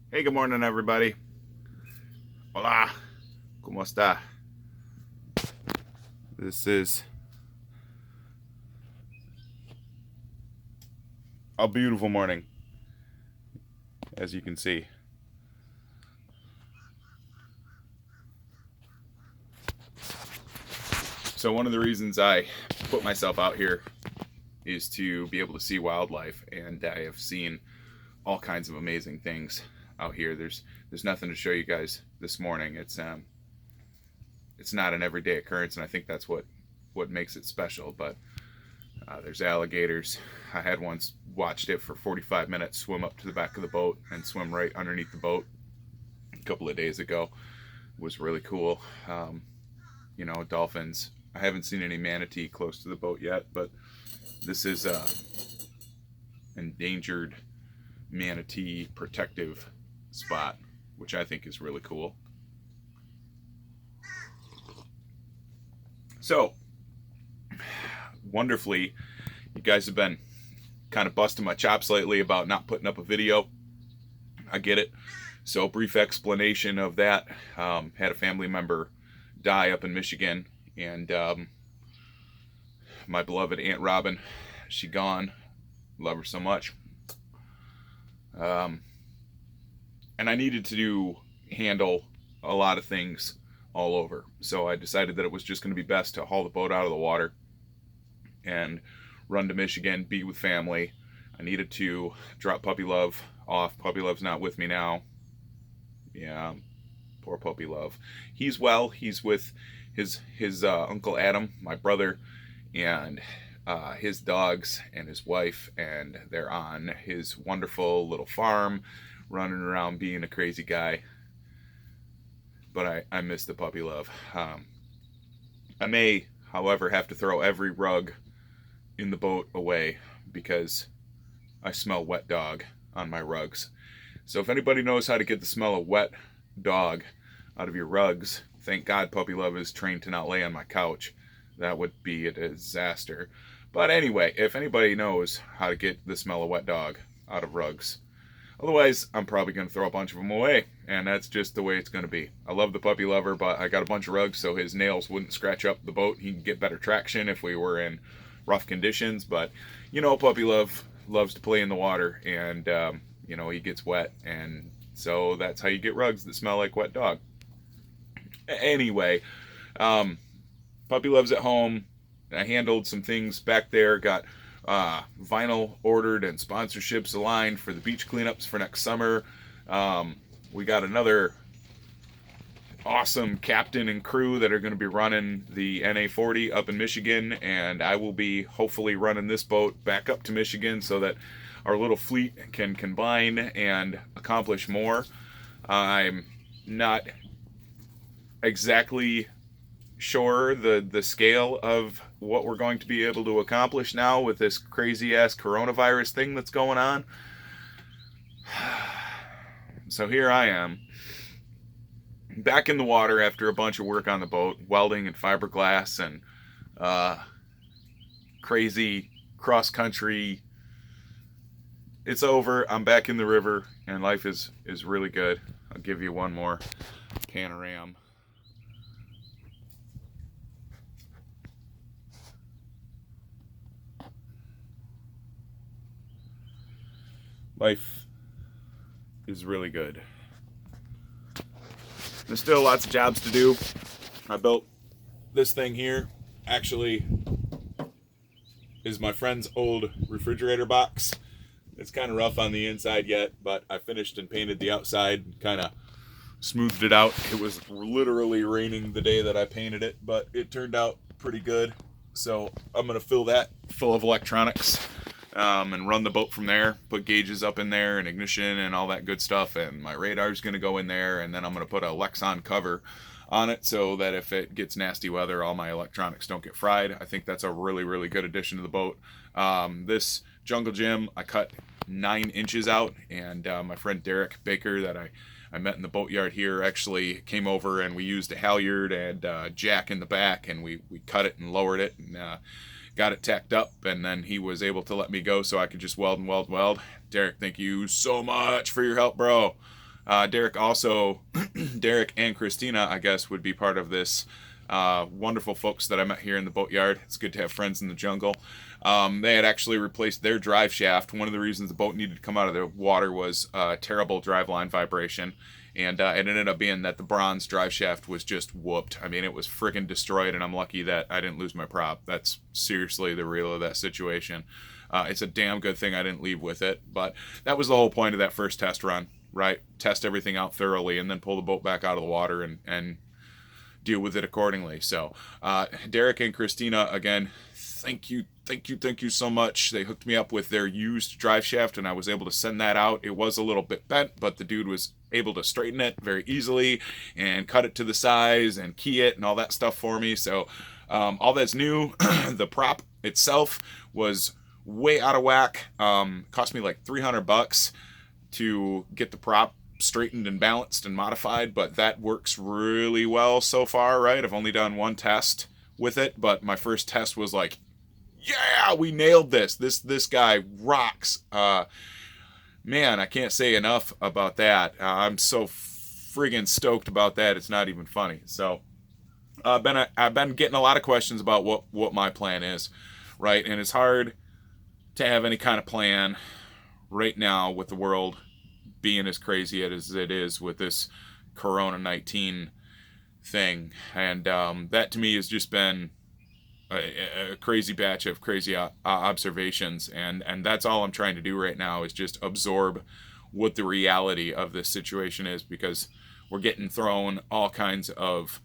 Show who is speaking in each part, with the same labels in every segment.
Speaker 1: Hey, good morning, everybody. Hola, ¿cómo está? This is a beautiful morning, as you can see. So, one of the reasons I put myself out here is to be able to see wildlife, and I have seen all kinds of amazing things out here. There's nothing to show you guys this morning. It's not an everyday occurrence, and I think that's what makes it special. But there's alligators. I had once watched it for 45 minutes swim up to the back of the boat and swim right underneath the boat a couple of days ago. It was really cool. Dolphins. I haven't seen any manatee close to the boat yet, but this is a endangered manatee protective spot, which I think is really cool. So, wonderfully, you guys have been kind of busting my chops lately about not putting up a video. I get it. So, brief explanation of that. Had a family member die up in Michigan, and my beloved Aunt Robin, she gone. Love her so much. And I needed to handle a lot of things all over. So I decided that it was just going to be best to haul the boat out of the water and run to Michigan, be with family. I needed to drop Puppy Love off. Puppy Love's not with me now. Yeah, poor Puppy Love. He's well. He's with his Uncle Adam, my brother, and his dogs and his wife, and they're on his wonderful little farm, running around being a crazy guy. But I miss the Puppy Love. I may, however, have to throw every rug in the boat away because I smell wet dog on my rugs. So if anybody knows how to get the smell of wet dog out of your rugs, thank God Puppy Love is trained to not lay on my couch. That would be a disaster. But anyway, if anybody knows how to get the smell of wet dog out of rugs, otherwise I'm probably going to throw a bunch of them away, and that's just the way it's going to be. I love the Puppy Lover, but I got a bunch of rugs so his nails wouldn't scratch up the boat. He can get better traction if we were in rough conditions, but Puppy Love loves to play in the water, and he gets wet, and so that's how you get rugs that smell like wet dog. Anyway, Puppy Love's at home. I handled some things back there, got vinyl ordered and sponsorships aligned for the beach cleanups for next summer. We got another awesome captain and crew that are going to be running the NA40 up in Michigan, and I will be hopefully running this boat back up to Michigan so that our little fleet can combine and accomplish more. I'm not exactly sure the scale of what we're going to be able to accomplish now with this crazy ass coronavirus thing that's going on. So here I am, back in the water after a bunch of work on the boat, welding and fiberglass and crazy cross country. It's over. I'm back in the river, and life is really good. I'll give you one more panorama. Life is really good. There's still lots of jobs to do. I built this thing here. Actually, is my friend's old refrigerator box. It's kind of rough on the inside yet, but I finished and painted the outside, kind of smoothed it out. It was literally raining the day that I painted it, but it turned out pretty good. So I'm going to fill that full of electronics and run the boat from there, put gauges up in there and ignition and all that good stuff, and my radar's going to go in there, and then I'm going to put a Lexan cover on it so that if it gets nasty weather, all my electronics don't get fried. I think that's a really, really good addition to the boat. This Jungle Gym, I cut 9 inches out, and my friend Derek Baker that I met in the boatyard here actually came over, and we used a halyard and jack in the back, and we cut it and lowered it and got it tacked up, and then he was able to let me go so I could just weld and weld. Derek, thank you so much for your help, bro. Derek also, Derek and Christina, I guess, would be part of this. Wonderful folks that I met here in the boatyard. It's good to have friends in the jungle. They had actually replaced their drive shaft. One of the reasons the boat needed to come out of the water was terrible driveline vibration. And it ended up being that the bronze drive shaft was just whooped. I mean, it was freaking destroyed, and I'm lucky that I didn't lose my prop. That's seriously the real of that situation. It's a damn good thing I didn't leave with it. But that was the whole point of that first test run, right? Test everything out thoroughly and then pull the boat back out of the water and deal with it accordingly. So Derek and Christina, again, thank you so much. They hooked me up with their used drive shaft, and I was able to send that out. It was a little bit bent, but the dude was able to straighten it very easily and cut it to the size and key it and all that stuff for me. So all that's new. The prop itself was way out of whack. Cost me like $300 to get the prop straightened and balanced and modified, but that works really well so far, right? I've only done one test with it, but my first test was like, yeah, we nailed this. This guy rocks. Man, I can't say enough about that. I'm so friggin' stoked about that. It's not even funny. So I've been getting a lot of questions about what my plan is, right? And it's hard to have any kind of plan right now with the world being as crazy as it is with this Corona-19 thing. And that to me has just been a crazy batch of crazy observations, and that's all I'm trying to do right now is just absorb what the reality of this situation is, because we're getting thrown all kinds of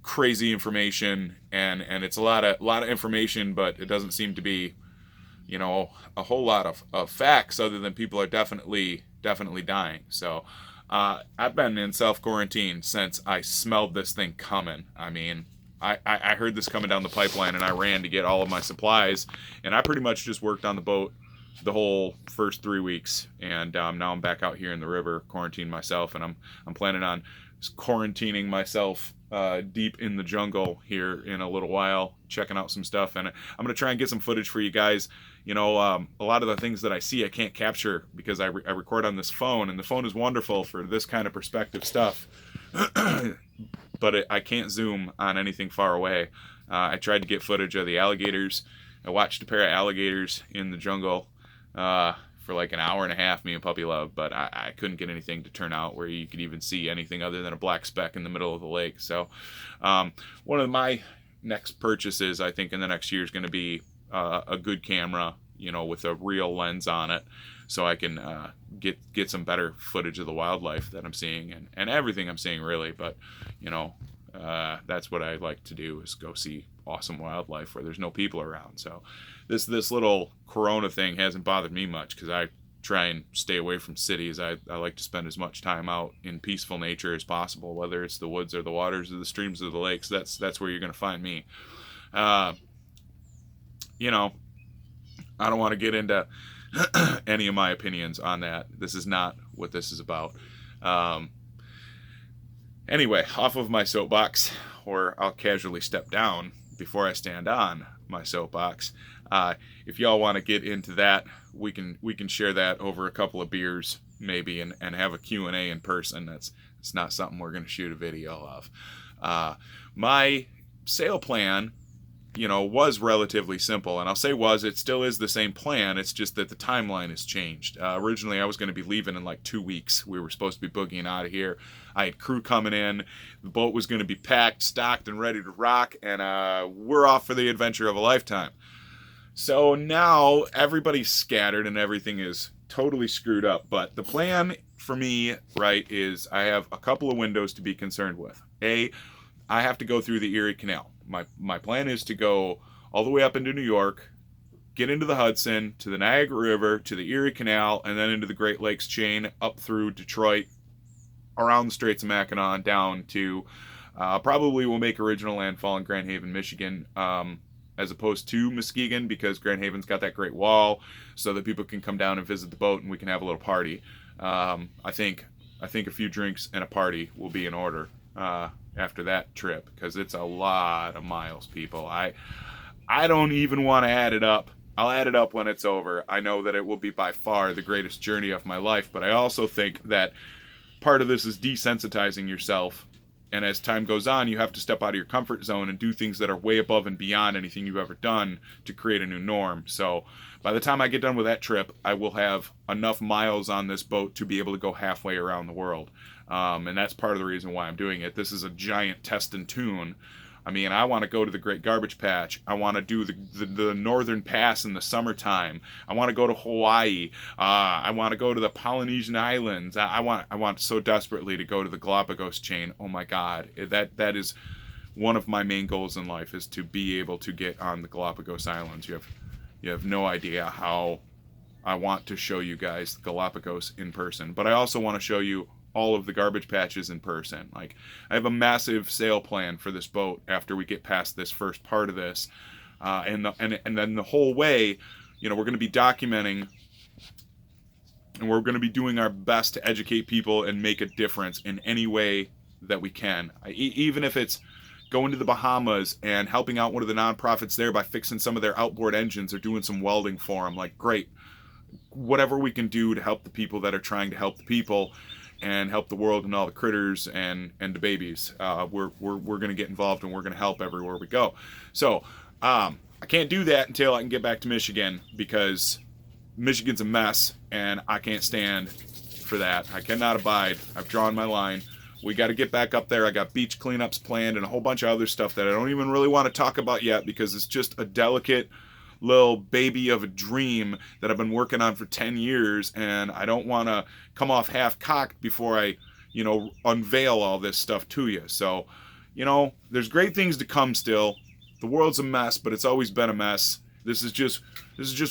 Speaker 1: crazy information, and it's a lot of information, but it doesn't seem to be, you know, a whole lot of facts other than people are definitely dying. So I've been in self-quarantine since I smelled this thing coming. I mean, I heard this coming down the pipeline, and I ran to get all of my supplies, and I pretty much just worked on the boat the whole first 3 weeks, and now I'm back out here in the river, quarantined myself, and I'm planning on quarantining myself deep in the jungle here in a little while, checking out some stuff, and I'm gonna try and get some footage for you guys. You know, a lot of the things that I see I can't capture because I record on this phone, and the phone is wonderful for this kind of perspective stuff. But I can't zoom on anything far away. I tried to get footage of the alligators. I watched a pair of alligators in the jungle for like an hour and a half, me and Puppy Love, but I couldn't get anything to turn out where you could even see anything other than a black speck in the middle of the lake. So one of my next purchases, I think, in the next year is going to be a good camera, you know, with a real lens on it, so I can get some better footage of the wildlife that I'm seeing and everything I'm seeing, really. But, you know, that's what I like to do, is go see awesome wildlife where there's no people around. So this little Corona thing hasn't bothered me much, because I try and stay away from cities. I like to spend as much time out in peaceful nature as possible, whether it's the woods or the waters or the streams or the lakes. That's where you're going to find me. You know, I don't want to get into any of my opinions on that. This is not what this is about. Anyway, off of my soapbox, or I'll casually step down before I stand on my soapbox. If y'all want to get into that, we can share that over a couple of beers maybe, and have a Q&A in person. It's not something we're going to shoot a video of. My sale plan, you know, was relatively simple, and I'll say was, it still is the same plan. It's just that the timeline has changed. Originally I was going to be leaving in like 2 weeks. We were supposed to be boogieing out of here. I had crew coming in, the boat was going to be packed, stocked, and ready to rock, and we're off for the adventure of a lifetime. So now everybody's scattered and everything is totally screwed up. But the plan for me, right, is I have a couple of windows to be concerned with. I have to go through the Erie Canal. My plan is to go all the way up into New York, get into the Hudson, to the Niagara River, to the Erie Canal, and then into the Great Lakes chain, up through Detroit, around the Straits of Mackinac, down to probably we'll make original landfall in Grand Haven, Michigan, as opposed to Muskegon, because Grand Haven's got that great wall, so that people can come down and visit the boat and we can have a little party. I think a few drinks and a party will be in order after that trip, because it's a lot of miles, people. I don't even want to add it up. I'll add it up when it's over. I know that it will be by far the greatest journey of my life, but I also think that part of this is desensitizing yourself. And as time goes on, you have to step out of your comfort zone and do things that are way above and beyond anything you've ever done to create a new norm. So by the time I get done with that trip, I will have enough miles on this boat to be able to go halfway around the world. And that's part of the reason why I'm doing it. This is a giant test and tune. I mean, I want to go to the Great Garbage Patch. I want to do the Northern Pass in the summertime. I want to go to Hawaii. I want to go to the Polynesian Islands. I want so desperately to go to the Galapagos chain. Oh my God, that is one of my main goals in life, is to be able to get on the Galapagos Islands. You have no idea how I want to show you guys Galapagos in person, but I also want to show you all of the garbage patches in person. Like, I have a massive sail plan for this boat after we get past this first part of this, and then the whole way, we're going to be documenting, and we're going to be doing our best to educate people and make a difference in any way that we can. Even if it's going to the Bahamas and helping out one of the nonprofits there by fixing some of their outboard engines or doing some welding for them, like, great. Whatever we can do to help the people that are trying to help the people and help the world and all the critters and the babies, we're going to get involved, and we're going to help everywhere we go. So I can't do that until I can get back to Michigan, because Michigan's a mess and I can't stand for that. I cannot abide. I've drawn my line. We got to get back up there. I got beach cleanups planned and a whole bunch of other stuff that I don't even really want to talk about yet, because it's just a delicate little baby of a dream that I've been working on for 10 years, and I don't want to come off half-cocked before I, unveil all this stuff to you. So, there's great things to come still. The world's a mess, but it's always been a mess. This is just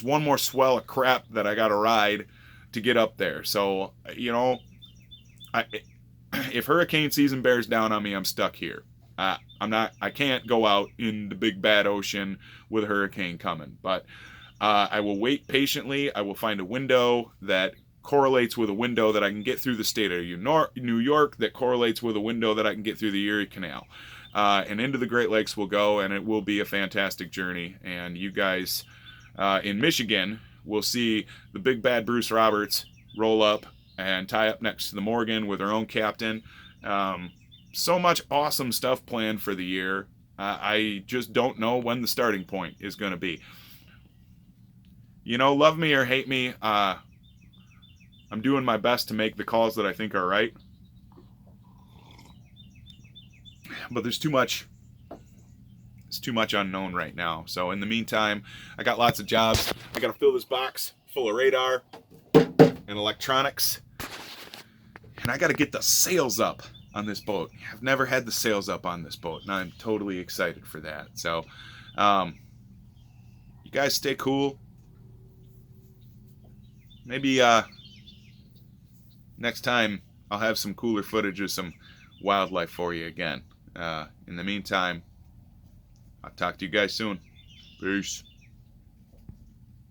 Speaker 1: one more swell of crap that I got to ride to get up there. So, if hurricane season bears down on me, I'm stuck here. I can't go out in the big bad ocean with a hurricane coming, but I will wait patiently. I will find a window that correlates with a window that I can get through the state of New York, that correlates with a window that I can get through the Erie Canal. And into the Great Lakes we'll go, and it will be a fantastic journey. And you guys in Michigan will see the big bad Bruce Roberts roll up and tie up next to the Morgan with her own captain. So much awesome stuff planned for the year. I just don't know when the starting point is going to be. Love me or hate me, I'm doing my best to make the calls that I think are right. But there's too much. It's too much unknown right now. So in the meantime, I got lots of jobs. I got to fill this box full of radar and electronics. And I got to get the sails up on this boat. I've never had the sails up on this boat, and I'm totally excited for that. So, you guys stay cool. Maybe next time I'll have some cooler footage of some wildlife for you again. In the meantime, I'll talk to you guys soon. Peace.